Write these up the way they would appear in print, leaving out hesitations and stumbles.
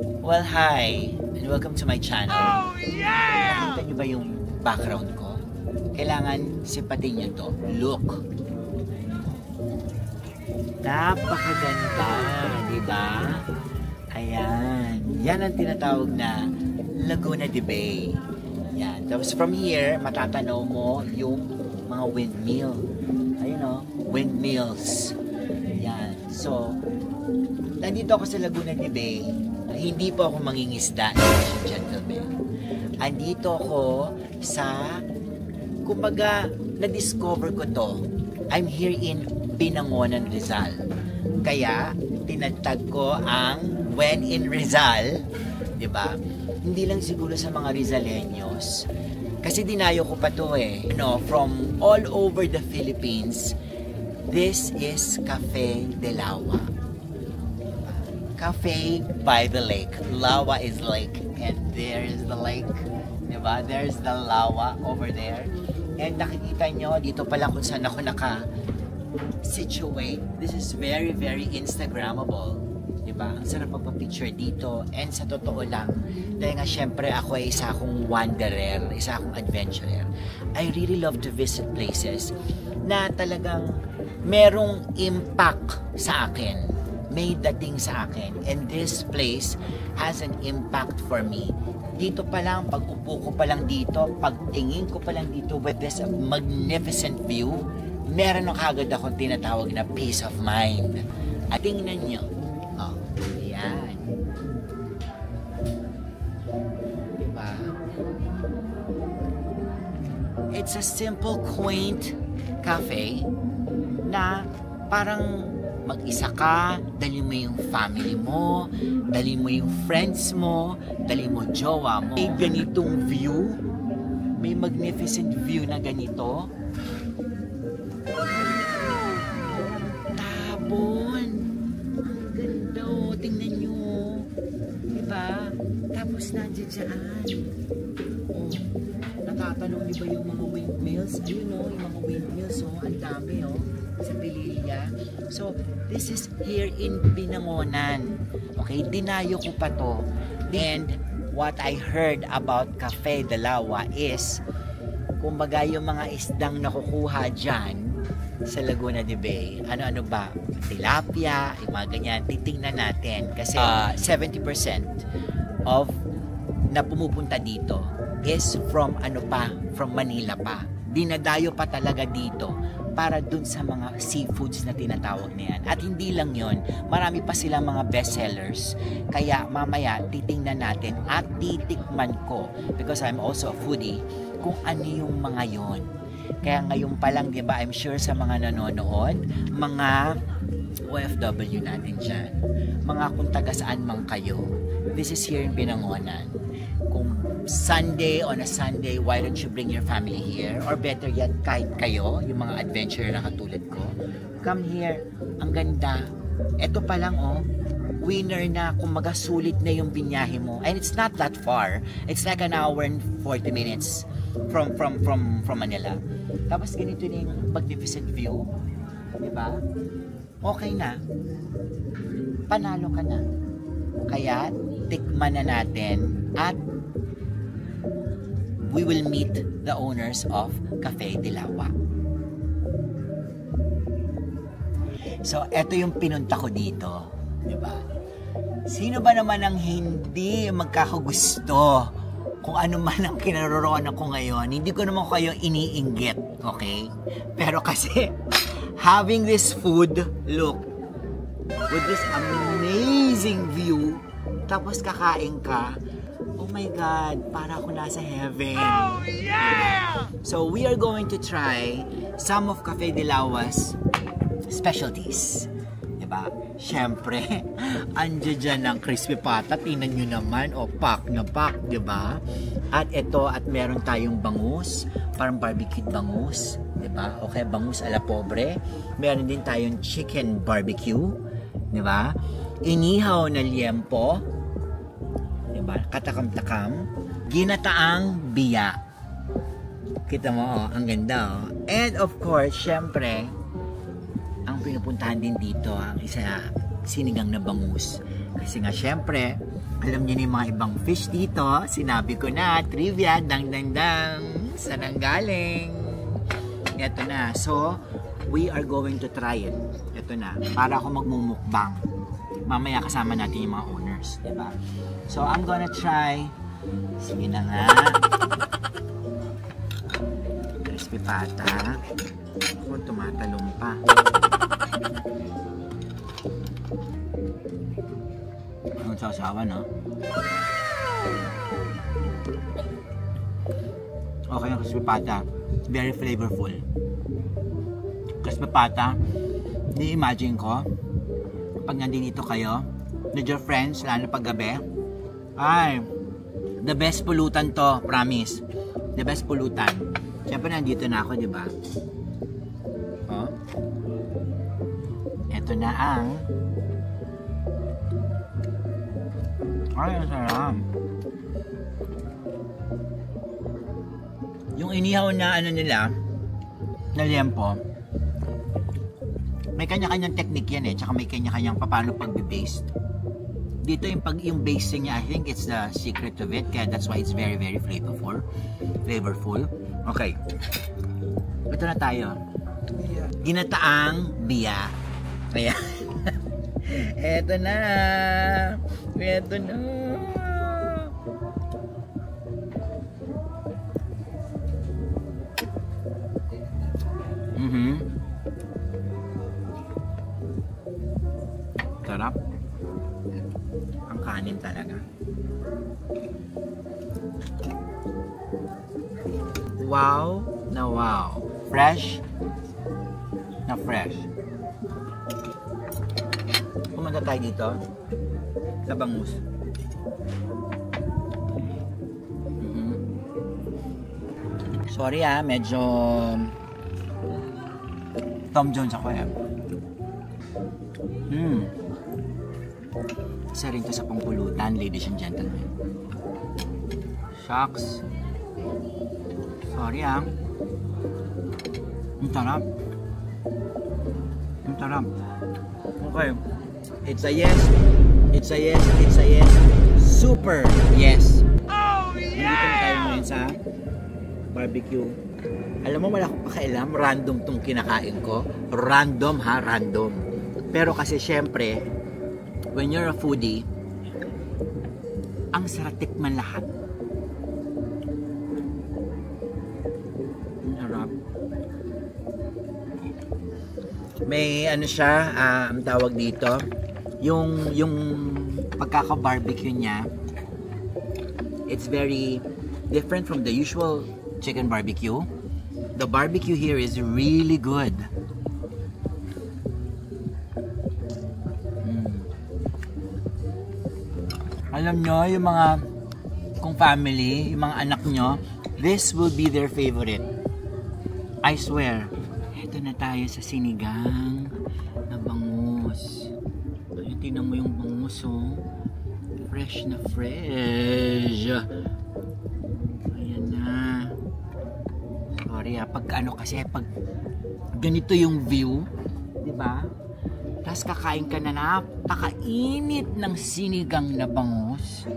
Well, hi, and welcome to my channel. Oh, yeah! Nakita niyo ba yung background ko? Kailangan sipatin niyo to. Look. Napakaganda, di ba? Ayan. Yan ang tinatawag na Laguna de Bay. Yan. Tapos from here, matatanaw mo yung mga windmill. Ayun o, windmills. Yan. So, nandito ako sa Laguna de Bay. Hindi po ako mangingisda, ladies and gentlemen. Andito ako sa, kumbaga, na-discover ko to. I'm here in Binangonan, Rizal. Kaya, tinatag ko ang When in Rizal, di ba? Hindi lang siguro sa mga Rizaleños. Kasi dinayo ko pa to eh. From all over the Philippines, this is Cafe de Lawa. Cafe by the lake. Lawa is lake. And there is the lake. Diba? There's the Lawa over there. And nakikita nyo, dito pala kung saan ako naka-situate. This is very, very Instagrammable. Diba? Ang sarap magpa-picture dito. And sa totoo lang, dahil nga syempre ako ay isa akong wanderer, isa akong adventurer. I really love to visit places na talagang merong impact sa akin. May dating sa akin. And this place has an impact for me. Dito pa lang, pag upo ko pa lang dito, pagtingin ko pa lang dito with this magnificent view, meron na kagad akong tinatawag na peace of mind. At tingnan nyo. Oh, yan. Diba? It's a simple, quaint cafe na parang mag-isa ka, dali mo yung family mo, dali mo yung friends mo, dali mo jowa mo. May ganitong view, may magnificent view na ganito. Tabon! Ang ganda o, tingnan nyo. Diba? Tapos nandiyan dyan. Oh, nakatanong niyo ba yung mga windmills? Ayun o, yung mga windmills o, ang dami o. Sa Pililla. So, this is here in Binangonan. Okay, dinayo ko pa to. And what I heard about Cafe de Lawa is, kumbaga yung mga isdang nakukuha dyan sa Laguna de Bay. Ano-ano ba? Tilapia, yung mga ganyan. Titingnan natin. Kasi 70% of na pumupunta dito is from from Manila pa. Dinadayo pa talaga dito para dun sa mga seafoods na tinatawag na yan. At hindi lang yon, marami pa silang mga bestsellers. Kaya mamaya titingnan natin at titikman ko, because I'm also a foodie, kung ano yung mga yon. Kaya ngayon pa lang, diba, I'm sure sa mga nanonood, mga OFW natin dyan, mga kung taga saan man kayo, this is here in Binangonan. Kung Sunday, on a Sunday, why don't you bring your family here? Or better yet, kahit kayo, yung mga adventurer na katulad ko, come here. Ang ganda. Ito pa lang, oh, winner na, kumaga sulit na yung binyahe mo. And it's not that far. It's like an hour and 40 minutes from Manila. Tapos ganito na yung magnificent view. Diba? Okay na. Panalo ka na. Kaya, tikman na natin at we will meet the owners of Cafe de Lawa. So, eto yung pinunta ko dito. Diba? Sino ba naman ang hindi magkakagusto kung ano man ang kinaroroonan ko ngayon? Hindi ko naman kayo iniinggit, okay? Pero kasi, having this food, look, with this amazing view, tapos kakain ka, oh my God, para ako nasa heaven. Oh, yeah! So, we are going to try some of Cafe de Lawa's specialties. Diba? Siyempre, andyan dyan ang crispy pata. Tingnan nyo naman, o pack na pack, diba? At ito, at meron tayong bangus, parang barbecue bangus. Diba? Okay, bangus ala pobre. Meron din tayong chicken barbecue. Diba? Inihaw na liempo. Diba? Katakam-takam. Ginataang biya. Kita mo, oh, ang ganda, oh. And of course, syempre, ang pinupuntahan din dito, ang isa sinigang na bangus. Kasi nga syempre, alam niyo na yung mga ibang fish dito. Sinabi ko na, trivia, dang. Saan ang galing? Ito na. So, we are going to try it. Ito na. Para ako magmumukbang. Mamaya kasama natin yung mga owners. Diba? So, I'm gonna try. Sige na nga. Crispy pata. Ako, tumatalong pa. Ang sasawa, no? Okay ang crispy pata. Very flavorful. Crispy pata, ni-imagine ko, pag nandito kayo, with your friends, lalo pag gabi, ay, the best pulutan to, promise. The best pulutan. Siyempre, nandito na ako, di ba? Oh. Ito na ang ay, ang sarap. Yung inihaw na ano nila, na liempo, may kanya-kanyang technique yan eh, tsaka may kanya-kanyang paano pag-baste. Dito yung basing niya, I think it's the secret of it, kaya that's why it's very, very flavorful. Okay. Ito na tayo. Ginataang biya. Ayan. Eto na. Sarap. Ang kanin talaga. Wow na wow. Fresh na fresh. Pumunta tayo dito sa bangus. Sorry medyo Tom Jones ako eh. Isa rin to sa pangpulutan, ladies and gentlemen. Shucks. Sorry ang sarap. Ang sarap. Okay. It's a yes. It's a yes. It's a yes. Super yes. Oh Nandito na tayo ngayon sa barbecue. Alam mo, wala akong pakialam. Random tong kinakain ko. Random ha, random. Pero kasi syempre, when you're a foodie, ang sarap tikman lahat. Ang sarap. May ano siya, ang tawag dito, yung pagkaka-barbecue niya, it's very different from the usual chicken barbecue. The barbecue here is really good. Alam nyo, yung mga kung family, yung mga anak nyo, this will be their favorite. I swear. Ito na tayo sa sinigang na bangus. Ay, tingnan mo yung bangus, oh. Fresh na fresh. Ayan na. Sorry pag ano kasi, pag ganito yung view, di ba? Tapos kakain ka na napakainit ng sinigang na bangus.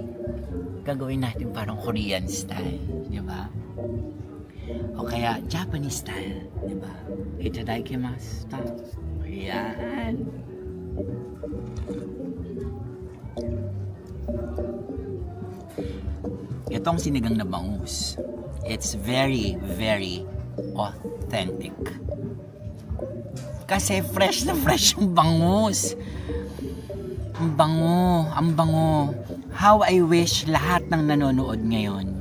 Gagawin natin parang Korean style, di ba? O kaya Japanese style, di ba? Itadakimasu. Ayan. Itong sinigang na bangus, it's very, very authentic. Kasi fresh na fresh yung bangus. Ang bango, ang bango. How I wish lahat ng nanonood ngayon.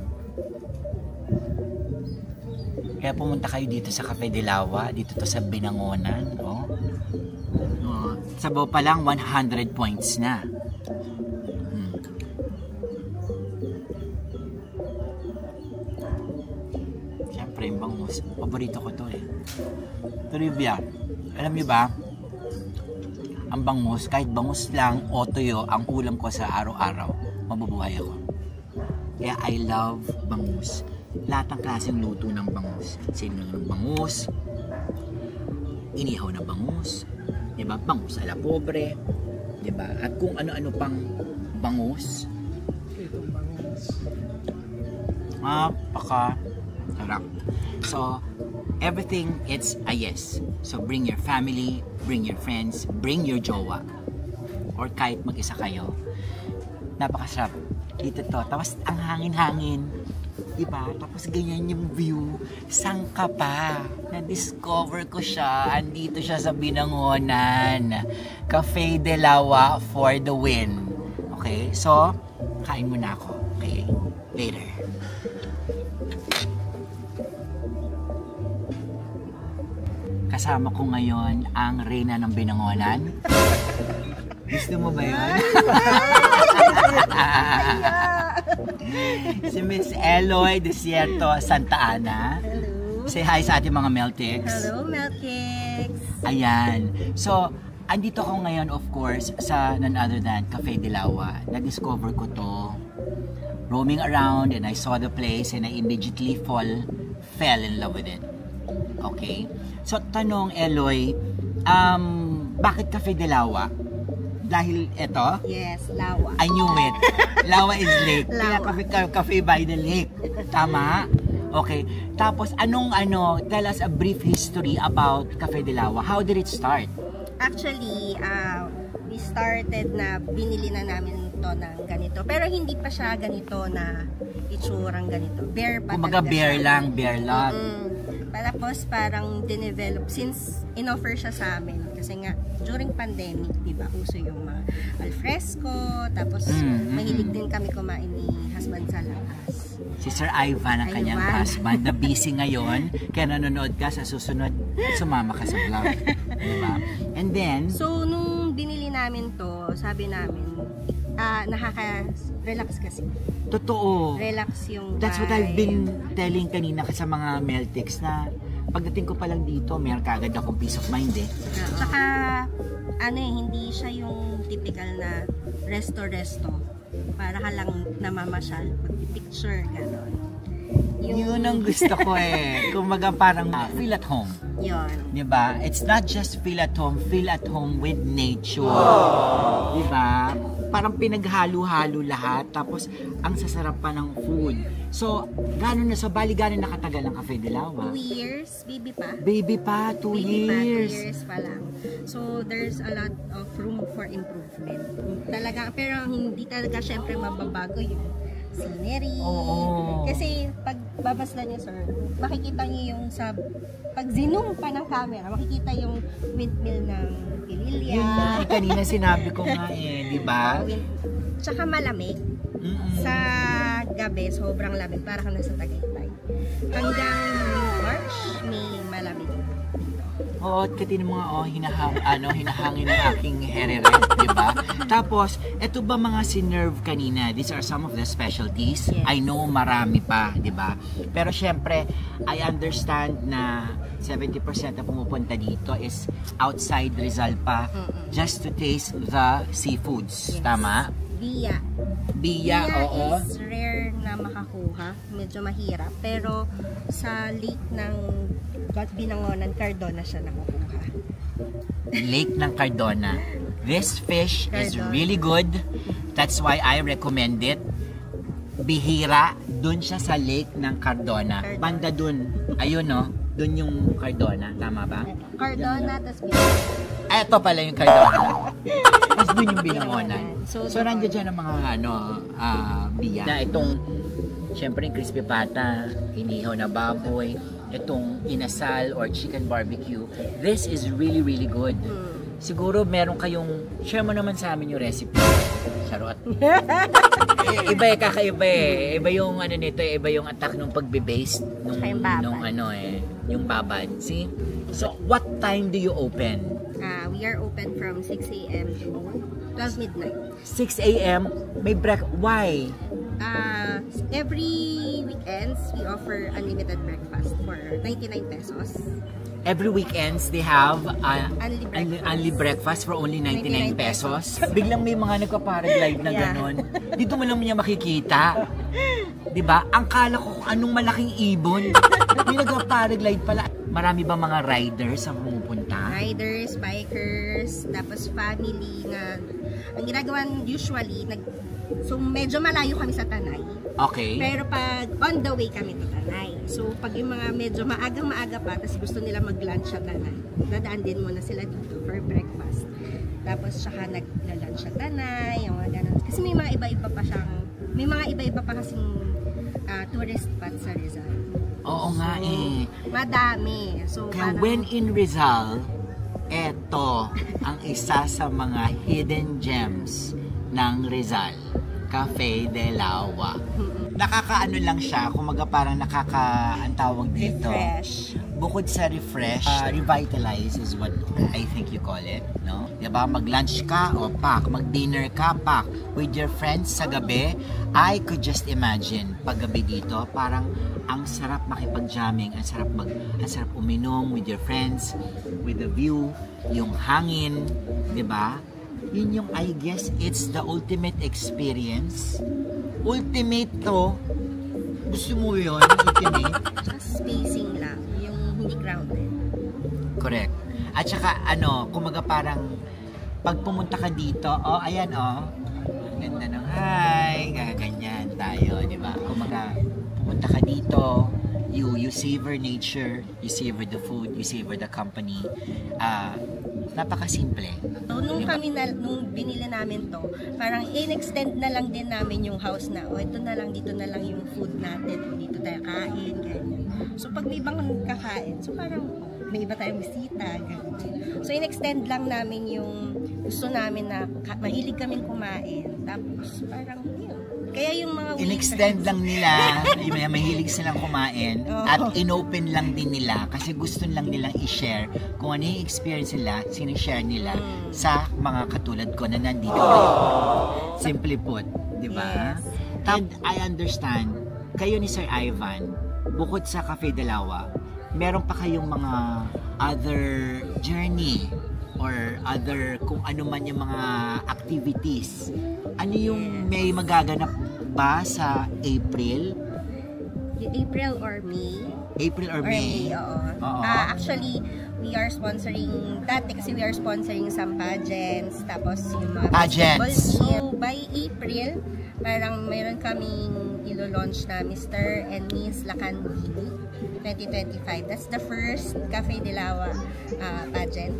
Kaya pumunta kayo dito sa Cafe de Lawa, dito to sa Binangonan. Oh. Sabaw pa lang 100 points na. Siyempre yung bangus, paborito ko to eh. Trivia. Alam niyo ba, ang bangus, kahit bangus lang o tuyo, ang ulam ko sa araw-araw, mabubuhay ako. Kaya I love bangus. Lahat ng klaseng luto ng bangus. Sinigang ng bangus, inihaw na bangus, diba? Bangus ala pobre, Diba? At kung ano-ano pang bangus. Itong bangus. Sarap. So, everything, it's a yes. So, bring your family, bring your friends, bring your jowa. Or kahit mag-isa kayo. Napakasarap. Dito to. Tapos, ang hangin-hangin. Diba? Tapos, ganyan yung view. Saan ka pa? Na-discover ko siya. Andito siya sa Binangonan. Cafe de Lawa for the win. Okay? So, kain muna ako. Okay? Later. Kasama ko ngayon ang reyna ng Binangonan. Gusto mo ba yun? Si Miss Eloy Desierto Santa Ana. Hello. Say hi sa ating mga Meltics. Hello, Melkicks. Ayan. So, andito ako ngayon, of course, sa none other than Cafe de Lawa. Na-discover ko to roaming around and I saw the place and I immediately fell in love with it. Okay? So, tanong, Eloy, bakit Cafe de Lawa? Dahil ito? Yes, Lawa. I knew it. Lawa is lake. Kaya Lawa. cafe by the lake. Tama? Okay. Tapos, tell us a brief history about Cafe de Lawa. How did it start? Actually, we started na binili na namin to ng ganito. Pero hindi pa siya ganito na itsurang ganito. Bare pa Kumaga talaga bare siya. lang, bare lot. Tapos parang dinevelop since in-offer siya sa amin. Kasi nga, during pandemic, diba, uso yung mga alfresco. Tapos, mahilig din kami kumain ni husband sa labas. Si Sir Ivan, ang kanyang Ivan. husband, na busy ngayon. Kaya nanonood ka sa susunod, sumama ka sa vlog. Diba? And then, So, nung binili namin to, sabi namin, nakaka-relax kasi. totoo. Relax yung That's what I've vibe. been telling kanina sa mga Meltics na pagdating ko pa lang dito, meron kagad akong peace of mind eh. Tsaka, hindi siya yung typical na resto-resto. Para ka lang namamasyal, picture, gano'n. Yun ang gusto ko eh. Kumaga parang feel at home. Yun. Diba? It's not just feel at home with nature. Diba? Parang pinaghalo-halo lahat. Tapos, ang sasarap pa ng food. So, gano'n nakatagal ang Cafe de Lawa? 2 years, baby pa. Baby pa, 2 Baby pa, 2 years. years pa lang. So, there's a lot of room for improvement. Talaga, pero hindi talaga syempre mababago yung scenery. Oo. Kasi pag babasdan niyo, sir, makikita niyo yung pag zoom pa ng camera, makikita yung windmill ng Pililya. Yun na, kanina sinabi ko nga di ba? Tsaka malamig. Sa gabi, sobrang lamig. Para ka nasa Tagaytay. Hanggang March, may malamig. Oo, katin mo nga, hinahangin ng aking herere, di ba? Tapos, eto ba mga sinerve kanina? These are some of the specialties. Yes. I know marami pa, di ba? Pero syempre, I understand na 70% na pumupunta dito is outside Rizal pa just to taste the seafoods. Yes. Tama? Biya. Biya, oo. is rare na makakuha. Medyo mahirap. Pero sa lake ng Binangonan, Cardona siya nakukuha. Lake ng Cardona. This fish is Cardona. really good. That's why I recommend it. Bihira, dun siya sa lake ng Cardona. Cardona. Banda dun. Ayun no, dun yung Cardona. Tama ba? Cardona, tas Binangonan. Ito pala yung Cardona. Tapos dun yung Binangonan. So, So nandiyan dyan ang mga biya. Na itong, syempre yung crispy pata, inihaw na baboy, itong inasal or chicken barbecue. This is really, really good. Siguro meron kayong, share mo naman sa amin yung recipe. Charot. Iba kakaiba eh. Iba yung nito eh, iba yung attack nung pagbe-base nung yung babad. See? So, what time do you open? We are open from 6 a.m. to 12 midnight. 6 a.m. May why? Every weekends, we offer unlimited breakfast for 99 pesos. Every weekends, they have Only breakfast for only 99 pesos. Biglang may mga nagpa-paraglide na ganon. Dito mo lang niya makikita. Diba? Ang kala ko kung anong malaking ibon. May nagpa-paraglide pala. Marami ba mga riders ang pumupunta? riders, bikers, tapos family nga. Ang ginagawa usually, so medyo malayo kami sa Tanay. Okay. Pero pag on the way kami to Tanay. So pag yung mga medyo maaga pa, tapos gusto nila mag-lunch sa Tanay, dadaan din muna sila dito for breakfast. Tapos saka nag-lunch sa Tanay, yung mga ganun. Kasi may mga iba-iba pa kasing tourist spots sa Rizal. Oo nga eh. Madami. So, Kaya when in Rizal, eto ang isa sa mga hidden gems ng Rizal, Cafe de Lawa. Nakakaano lang siya, kumaga parang ang tawag dito. Refresh. Bukod sa refresh, revitalize is what I think you call it, no? Diba, mag-lunch ka, o pak, mag-dinner ka, pak, with your friends sa gabi. I could just imagine, pag gabi dito, parang ang sarap makipag-jamming, ang sarap uminom with your friends, with the view, yung hangin, diba? Yun yung, I guess, it's the ultimate experience. Ultimate to. Gusto mo yun? Ultimate? Just spacing lang. Yung hindi grounded. Correct. At saka, kumaga parang, pag pumunta ka dito, ayan, ang ganda ng hi, ganyan tayo, di ba? Kumaga, pumunta ka dito, you savor nature, you savor the food, you savor the company. Napakasimple. So, nung binili namin to, parang in-extend na lang din namin yung house na, ito na lang, dito na lang yung food natin, dito tayo kain, ganyan. So, pag may ibang kakain, so parang may iba tayong bisita, ganyan. So, in-extend lang namin yung gusto namin na mahilig kaming kumain. Tapos, parang, yun. Kaya yung mga in-extend lang nila, yung mahilig silang kumain, at in-open lang din nila kasi gusto lang nilang i-share kung ano yung experience nila, sinishare nila sa mga katulad ko na nandito. Simply put, di ba? Yes. And I understand, kayo ni Sir Ivan, bukod sa Cafe de Lawa, meron pa kayong mga other journey or other kung ano man yung mga activities. Ano yung may magaganap ba sa April? April or May? April or May? Oo. Actually, we are sponsoring, kasi we are sponsoring some pageants, tapos yung mga pageants. So, by April, parang mayroon kaming ilo-launch na Mr. and Miss Lacan Bini 2025. That's the first Cafe de Lawa pageant.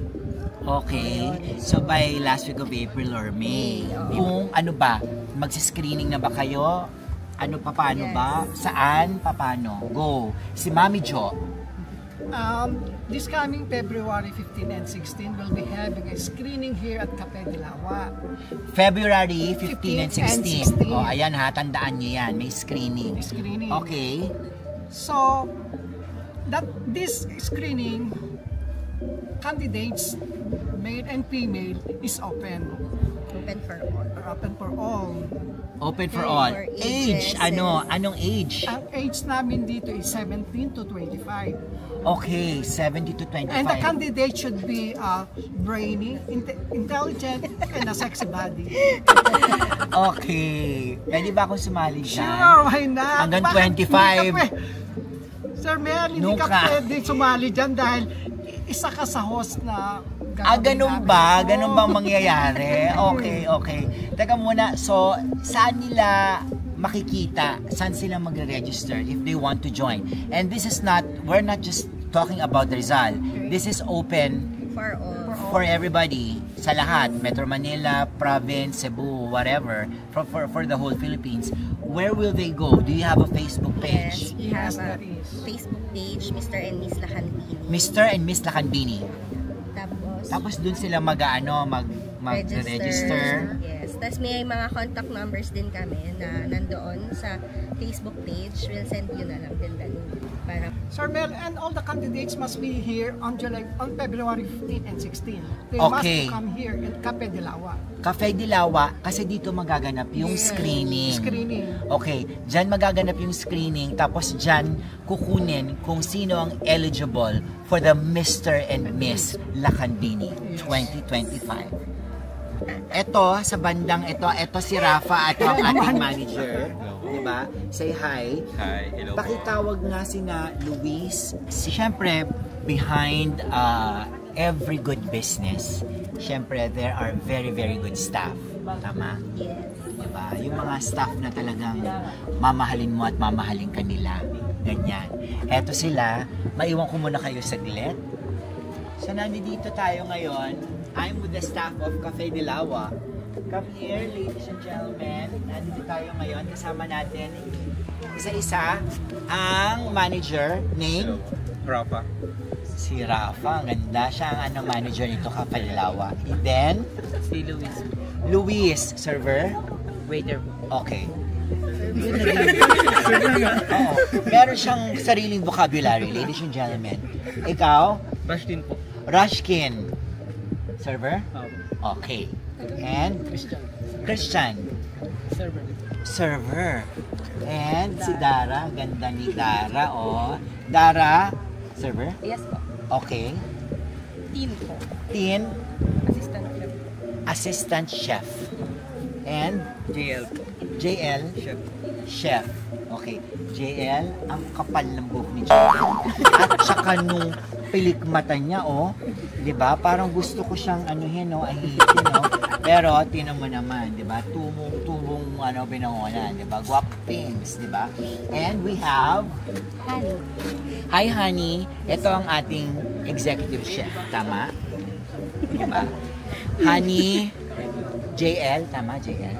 Okay. So by last week of April or May, kung ano ba, magsi-screening na ba kayo? Ano pa, paano ba? Saan? Paano? Go. Si Mami Jo. This coming February 15 and 16, we'll be having a screening here at Cafe de Lawa. February 15 and 16. Oh, ayan ha, tandaan nyo yan. May screening. Okay. So, this screening, candidates, male and female, is open. Open for all. Open for all. Open for all. Age, anong age? Ang age namin dito is 17 to 25. Okay, 70 to 25. And the candidate should be brainy, intelligent, and a sexy body. Okay. Pwede ba akong sumali dyan? Sure, why not? Hanggang 25. Sir Mel, hindi ka pwede sumali dyan dahil isa ka sa host na ganun ba? Ganun bang mangyayari? Okay. Teka muna, so saan nila makikita? Saan sila magre-register if they want to join? And this is not, we're not just talking about Rizal. This is open for all. For everybody, sa lahat, Metro Manila, province, Cebu, whatever, for the whole Philippines. Where will they go? Do you have a Facebook page? Yes, we have a Facebook page, Mr. and Miss Lacan Bini. Mr. and Miss Lacan Bini. Tapos dun sila mag-register. Yes. Tapos may mga contact numbers din kami na nandoon sa Facebook page. We'll send you na lang din para. Sir Mel, and all the candidates must be here on February 15 and 16. They must come here in Cafe de Lawa. Cafe de Lawa, kasi dito magaganap yung screening. Okay, dyan magaganap yung screening, tapos dyan kukunin kung sino ang eligible for the Mr. and Miss Lacan Bini 2025. Ito, sa bandang ito si Rafa at ang ating manager. Diba? Say hi. Hi, hello. Pakitawag nga sina Luis. Siyempre, behind every good business, syempre there are very, very good staff. Tama? Yes. Diba? Yung mga staff na talagang mamahalin mo at mamahalin ka nila. Ganyan. Eto sila, maiwan ko muna kayo saglit. So, nandito tayo ngayon. I'm with the staff of Cafe de Lawa. Come here, ladies and gentlemen. Nandito tayo ngayon. Kasama natin isa-isa ang manager name Rafa. si Rafa. Ang ganda. Siya ang manager nito, Cafe de Lawa. And then, Si Luis. Luis, server. Waiter. Okay. Oo. Meron siyang sariling vocabulary, ladies and gentlemen. Ikaw, Rushdin po. Rushkin. Server? Okay. And Christian. Server. Server. And si Dara. Ganda ni Dara, oh. Dara, server? Yes po. Okay. Team po. Tin, Assistant chef. assistant chef. And JL po. JL, Chef. chef. Okay. JL, ang kapal ng buhok ni JL. At saka nung pilik mata niya, oh. Diba? Parang gusto ko siyang anuhin, oh. Ahitin, oh. Pero, tinan mo naman, diba? Tubong, binangonan, diba? Guwapings, diba? And we have... Honey. Hi, honey. Ito ang ating executive chef. Tama? Diba? Honey, JL. Tama, JL?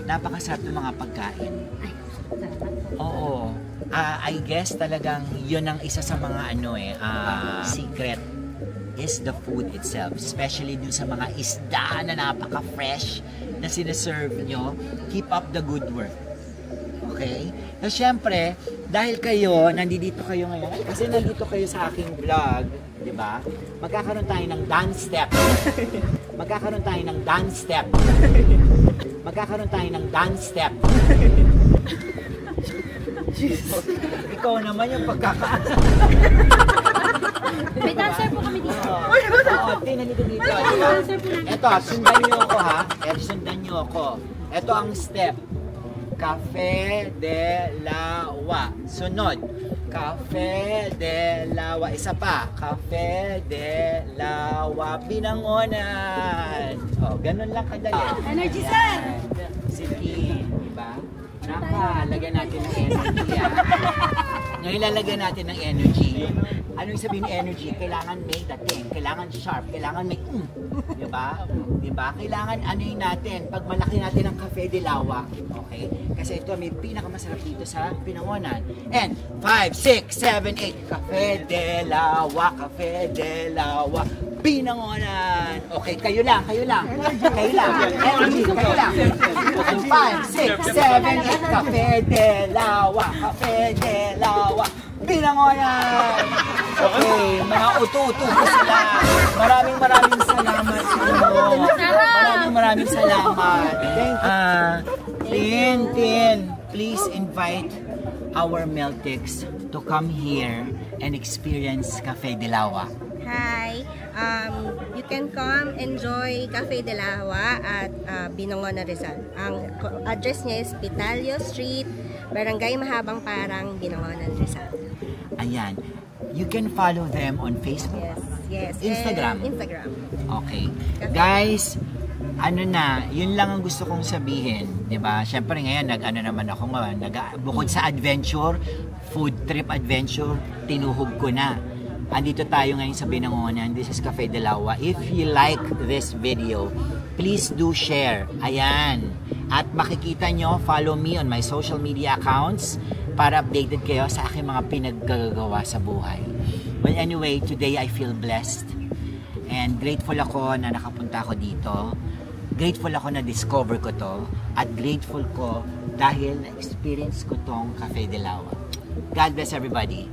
Napakasarap ng mga pagkain. Ay, salamat po. Oo. I guess talagang yun ang isa sa mga secret is the food itself. Especially dun sa mga isda na napaka-fresh na sinaserve nyo. Keep up the good work. Okay? So, syempre, dahil kayo, nandito kayo ngayon, kasi nandito kayo sa aking vlog, di ba? Magkakaroon tayo ng dance step. Magkakaroon tayo ng dance step. Magkakaroon tayo ng dance step. Jesus. Ikaw naman yung May dancer po kami dito. Oo, tingnan nito dito. Ito, sundan niyo ako ha. Sundan niyo ako. Ito ang step. Cafe de Lawa. Sunod. Cafe de Lawa. Isa pa. Cafe de Lawa. Binangonan. Oh, ganun lang kadali. Energy, sir! Sige. Diba? Lagyan natin ng energy. Ngayon lalagyan natin ng energy. Ano yung sabihin ng energy? Kailangan may dating, kailangan sharp, kailangan may diba? Diba? Kailangan anuin natin, pag malaki natin ang Cafe de Lawa. Okay? Kasi ito may pinakamasarap dito sa Binangonan. And 5, 6, 7, 8, Cafe de Lawa, Cafe de Lawa, Binangonan. Okay, kayo lang. Kayo lang. Energy, kayo lang. 5, 6, 7, 8, Cafe de Lawa, Cafe de Lawa, Binangonan. Okay, mga uto-uto ko sila. Maraming salamat sa inyo. Maraming salamat. Thank you. Tin, please invite our Meltecs to come here and experience Cafe de Lawa. Hi. You can come enjoy Cafe de Lawa at Binangonan, Rizal. Ang address niya is Pitalio Street, Barangay Mahabang Parang, Binangonan, Rizal. Ayan. You can follow them on Facebook. Yes. Instagram. Instagram. Okay. Guys, yun lang ang gusto kong sabihin, 'di ba? Syempre ngayon bukod sa adventure, food trip adventure, tinuhog ko na. Andito tayo ngayon sa Binangonan. This is Cafe de Lawa. If you like this video, please do share. Ayan. At makikita nyo, follow me on my social media accounts para updated kayo sa aking mga pinaggagawa sa buhay. Well, anyway, today I feel blessed and grateful ako na nakapunta ako dito. Grateful ako na discover ko to at grateful ko dahil na-experience ko tong Cafe de Lawa. God bless everybody.